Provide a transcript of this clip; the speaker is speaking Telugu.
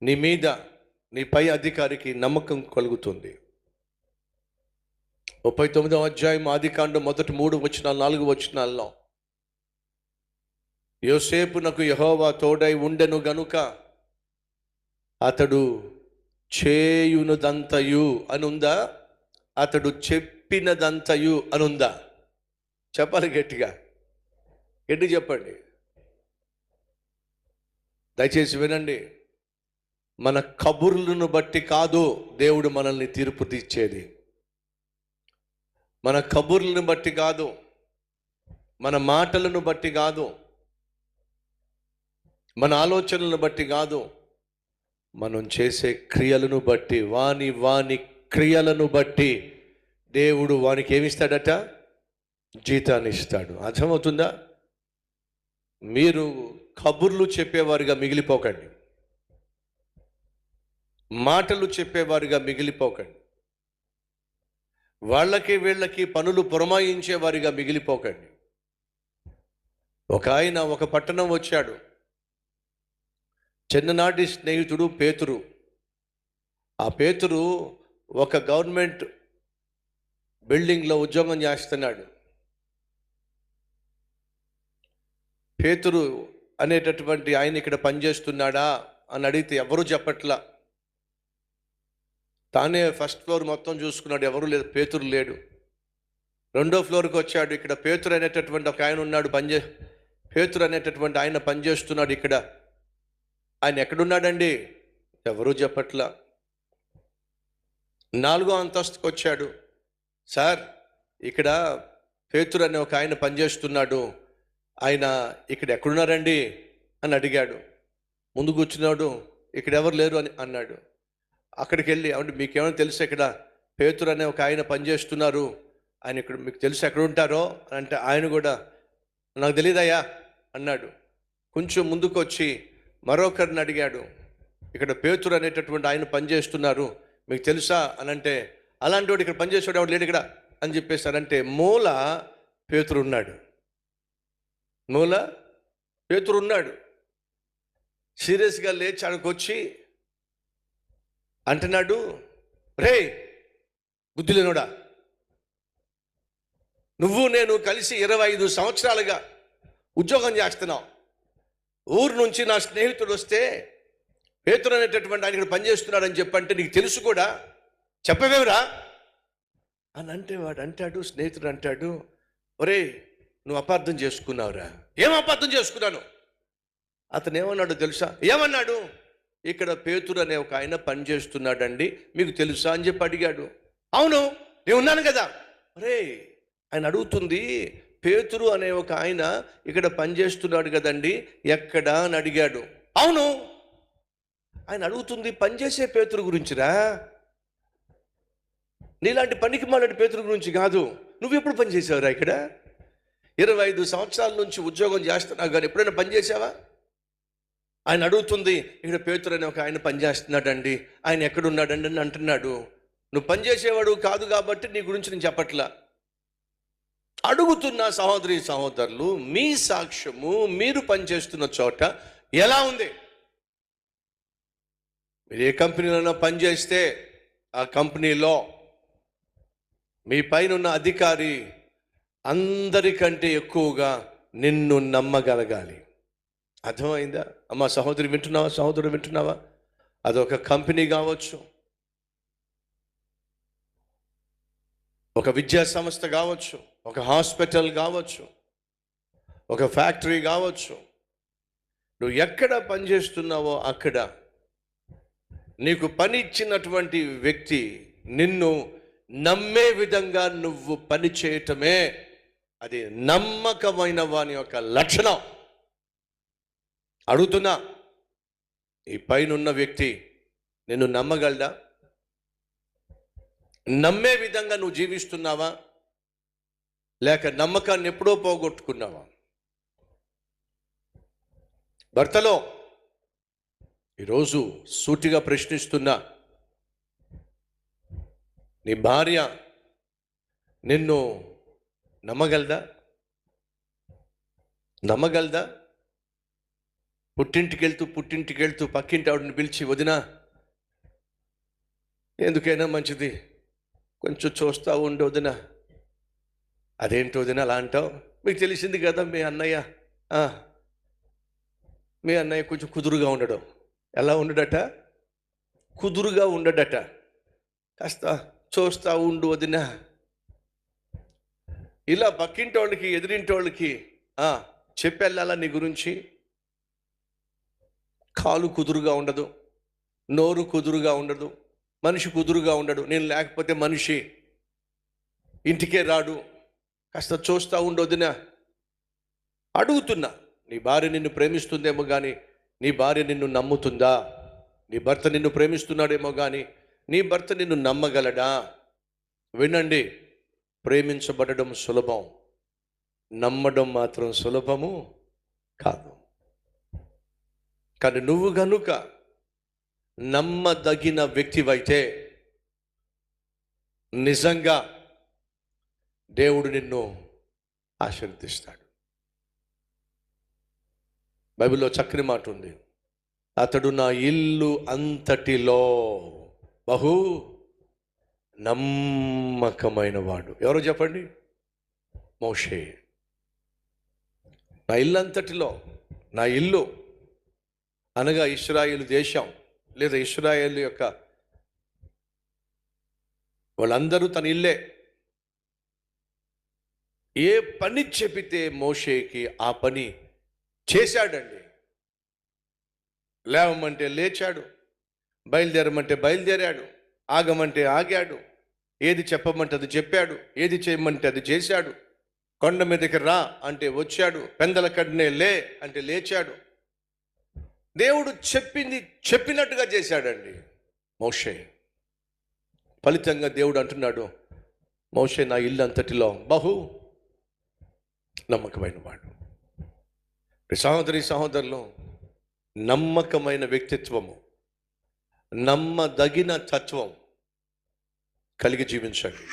నీ మీద నీ పై అధికారికి నమ్మకం కలుగుతుంది. 39వ అధ్యాయం ఆదికాండం మొదటి 3 వచనాలు 4 వచనాల్లో యోసేపునకు యెహోవా తోడై ఉండెను గనుక అతడు చేయునదంతయు అనుందా, అతడు చెప్పినదంతయు అనుందా? చెప్పాలి గట్టిగా, గట్టి చెప్పండి, దయచేసి వినండి. మన కబుర్లను బట్టి కాదు దేవుడు మనల్ని తీర్పు తీర్చేది. మన కబుర్లను బట్టి కాదు, మన మాటలను బట్టి కాదు, మన ఆలోచనలను బట్టి కాదు, మనం చేసే క్రియలను బట్టి, వాని క్రియలను బట్టి దేవుడు వానికి ఏమిస్తాడట? జీతాన్ని ఇస్తాడు. అర్థమవుతుందా? మీరు కబుర్లు చెప్పేవారుగా మిగిలిపోకండి, మాటలు చెప్పేవారుగా మిగిలిపోకండి, వాళ్ళకి వీళ్ళకి పనులు పురమాయించేవారిగా మిగిలిపోకండి. ఒక పట్టణం వచ్చాడు, చిన్ననాటి స్నేహితుడు పేతురు. ఆ పేతురు ఒక గవర్నమెంట్ బిల్డింగ్లో ఉద్యోగం చేస్తున్నాడు. పేతురు అనేటటువంటి ఆయన ఇక్కడ పనిచేస్తున్నాడా అని అడిగితే ఎవరు చెప్పట్లా. తానే ఫస్ట్ ఫ్లోర్ మొత్తం చూసుకున్నాడు, ఎవరు లేదు, పేతురు లేడు. 2వ ఫ్లోర్కి వచ్చాడు, ఇక్కడ పేతురు అనేటటువంటి ఒక ఆయన ఉన్నాడు, పేతురు అనేటటువంటి ఆయన పనిచేస్తున్నాడు ఇక్కడ. ఆయన ఎక్కడున్నాడండి? ఎవరూ చెప్పట్లా. 4వ అంతస్తుకు వచ్చాడు, సార్ ఇక్కడ పేతురు అనే ఒక ఆయన పనిచేస్తున్నాడు, ఆయన ఇక్కడ ఎక్కడున్నారండి అని అడిగాడు. ముందు కూర్చున్నాడు, ఇక్కడ ఎవరు లేరు అని అన్నాడు. అక్కడికి వెళ్ళి, అంటే మీకేమైనా తెలుసు ఇక్కడ పేతురు అనే ఒక ఆయన పనిచేస్తున్నారు, ఆయన ఇక్కడ మీకు తెలుసు ఎక్కడ ఉంటారో అని అంటే ఆయన కూడా నాకు తెలియదయ్యా అన్నాడు. కొంచెం ముందుకు వచ్చి మరొకరిని అడిగాడు, ఇక్కడ పేతురు అనేటటువంటి ఆయన పనిచేస్తున్నారు, మీకు తెలుసా అని అంటే, అలాంటి వాడు ఇక్కడ పనిచేసేవాడు ఎవడు లేడు ఇక్కడ అని చెప్పేశారంటే, మూల పేతురు ఉన్నాడు. మూల పేతురు ఉన్నాడు. సీరియస్గా లేచి అక్కడికొచ్చి అంటున్నాడు, రే బుద్ధిలేనోడా, నువ్వు నేను కలిసి 25 సంవత్సరాలుగా ఉద్యోగం చేస్తున్నావు. ఊరు నుంచి నా స్నేహితుడు వస్తే పేతురు అనేటటువంటి ఆయన ఇక్కడ పనిచేస్తున్నాడని చెప్పంటే నీకు తెలుసు కూడా, చెప్పవేవురా అని అంటే వాడు అంటాడు, స్నేహితుడు అంటాడు, ఒరే నువ్వు అపార్థం చేసుకున్నావురా. ఏం అపార్థం చేసుకున్నాను? అతను ఏమన్నాడు తెలుసా? ఏమన్నాడు? ఇక్కడ పేతురు అనే ఒక ఆయన పనిచేస్తున్నాడండి, మీకు తెలుసా అని చెప్పి అడిగాడు. అవును నేను ఉన్నాను కదా. అరే ఆయన అడుగుతుంది, పేతురు అనే ఒక ఆయన ఇక్కడ పనిచేస్తున్నాడు కదండి, ఎక్కడా అని అడిగాడు. అవును ఆయన అడుగుతుంది పనిచేసే పేతురు గురించిరా, నీలాంటి పనికి మాలాంటి పేతురు గురించి కాదు. నువ్వు ఎప్పుడు పనిచేసావురా? ఇక్కడ 25 సంవత్సరాల నుంచి ఉద్యోగం చేస్తున్నావు కానీ ఎప్పుడైనా పనిచేసావా? ఆయన అడుగుతుంది, ఇక్కడ పేతురు అనే ఒక ఆయన పనిచేస్తున్నాడండి, ఆయన ఎక్కడున్నాడండి అని అంటున్నాడు. నువ్వు పనిచేసేవాడు కాదు కాబట్టి నీ గురించి నేను చెప్పట్లా. అడుగుతున్న సహోదరి సహోదరులు, మీ సాక్ష్యము మీరు పనిచేస్తున్న చోట ఎలా ఉంది? మీరు ఏ కంపెనీలోనో పనిచేస్తే ఆ కంపెనీలో మీ పైన ఉన్న అధికారి అందరికంటే ఎక్కువగా నిన్ను నమ్మగలగాలి. అర్థమైందా? అమ్మ సహోదరి వింటున్నావా? సహోదరుడు వింటున్నావా? అదొక కంపెనీ కావచ్చు, ఒక విద్యా సంస్థ కావచ్చు, ఒక హాస్పిటల్ కావచ్చు, ఒక ఫ్యాక్టరీ కావచ్చు. నువ్వు ఎక్కడ పనిచేస్తున్నావో అక్కడ నీకు పని ఇచ్చినటువంటి వ్యక్తి నిన్ను నమ్మే విధంగా నువ్వు పని చేయటమే అది నమ్మకమైన వాని యొక్క లక్షణం. అడుగుతున్నా, ఈ పైన ఉన్న వ్యక్తి నిన్ను నమ్మగలడా? నమ్మే విధంగా నువ్వు జీవిస్తున్నావా, లేక నమ్మకాన్ని ఎప్పుడో పోగొట్టుకున్నావా? భర్తలో ఈరోజు సూటిగా ప్రశ్నిస్తున్నా, నీ భార్య నిన్ను నమ్మగలదా? పుట్టింటికి వెళ్తూ పక్కింటి ఆవిడని పిలిచి, వదినా ఎందుకైనా మంచిది కొంచెం చూస్తా ఉండు వదినా. అదేంటి వదినా అలా అంటావు? మీకు తెలిసింది కదా మీ అన్నయ్య కొంచెం కుదురుగా ఉండడం. ఎలా ఉండడట? కుదురుగా ఉండడట. కాస్త చూస్తా ఉండు వదినా. ఇలా పక్కింటి వాళ్ళకి ఎదురింటి వాళ్ళకి చెప్పెళ్ళాలా నీ గురించి. కాలు కుదురుగా ఉండదు, నోరు కుదురుగా ఉండదు, మనిషి కుదురుగా ఉండడు. నేను లేకపోతే మనిషి ఇంటికే రాడు. కాస్త చూస్తా ఉండు వదినా. అడుగుతున్నా, నీ భార్య నిన్ను ప్రేమిస్తుందేమో కానీ నీ భార్య నిన్ను నమ్ముతుందా? నీ భర్త నిన్ను ప్రేమిస్తున్నాడేమో కానీ నీ భర్త నిన్ను నమ్మగలడా? వినండి, ప్రేమించబడడం సులభం, నమ్మడం మాత్రం సులభము కాదు. కానీ నువ్వు గనుక నమ్మదగిన వ్యక్తివైతే నిజంగా దేవుడు నిన్ను ఆశీర్వదిస్తాడు. బైబిల్లో చక్కని మాట ఉంది, అతడు నా ఇల్లు అంతటిలో బహు నమ్మకమైన వాడు. ఎవరో చెప్పండి? మోషే. నా ఇల్లు అంతటిలో, నా ఇల్లు అనగా ఇశ్రాయేలు దేశం లేదా ఇశ్రాయేలు యొక్క వాళ్ళందరూ తన ఇల్లే. ఏ పని చెబితే మోషేకి ఆ పని చేశాడండి. లేవమంటే లేచాడు, బయలుదేరమంటే బయలుదేరాడు, ఆగమంటే ఆగాడు, ఏది చెప్పమంటే అది చెప్పాడు, ఏది చేయమంటే అది చేశాడు. కొండ మీదకి రా అంటే వచ్చాడు, పెందల కడ్నే లే అంటే లేచాడు. దేవుడు చెప్పింది చెప్పినట్టుగా చేశాడండి మోషే. ఫలితంగా దేవుడు అంటున్నాడు, మోషే నా ఇల్లు అంతటిలో బహు నమ్మకమైన వాడు. సహోదరులు, నమ్మకమైన వ్యక్తిత్వము, నమ్మదగిన తత్వం కలిగి జీవించండి.